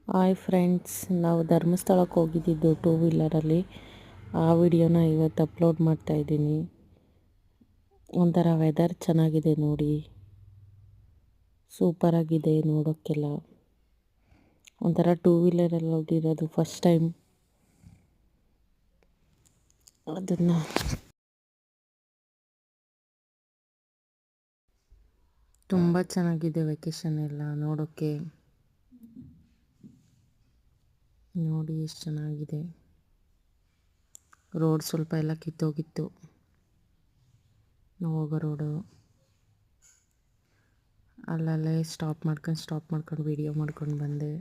Hi friends, ನಾವು ಧರ್ಮಸ್ಥಳಕ್ಕೆ ಹೋಗಿದ್ದಿದ್ದು two ವೀಲರಲ್ಲಿ. ಆ ವಿಡಿಯೋನ ಇವತ್ತು ಅಪ್ಲೋಡ್ ಮಾಡ್ತಾಯಿದ್ದೀನಿ. ಒಂಥರ ವೆದರ್ ಚೆನ್ನಾಗಿದೆ ನೋಡಿ, ಸೂಪರಾಗಿದೆ ನೋಡೋಕ್ಕೆಲ್ಲ. ಒಂಥರ ಟೂ ವೀಲರಲ್ಲಿ ಹೋಗಿರೋದು ಫಸ್ಟ್ ಟೈಮ್. ಅದನ್ನು ತುಂಬ ಚೆನ್ನಾಗಿದೆ ವೆಕೇಷನ್ ಎಲ್ಲ ನೋಡೋಕ್ಕೆ. ನೋಡಿ ಎಷ್ಟು ಚೆನ್ನಾಗಿದೆ. ರೋಡ್ ಸ್ವಲ್ಪ ಎಲ್ಲ ಕಿತ್ತೋಗಿತ್ತು, ನಾವು ಹೋಗೋ ರೋಡು. ಅಲ್ಲಲ್ಲೇ ಸ್ಟಾಪ್ ಮಾಡ್ಕೊಂಡು ವೀಡಿಯೋ ಮಾಡ್ಕೊಂಡು ಬಂದೆ.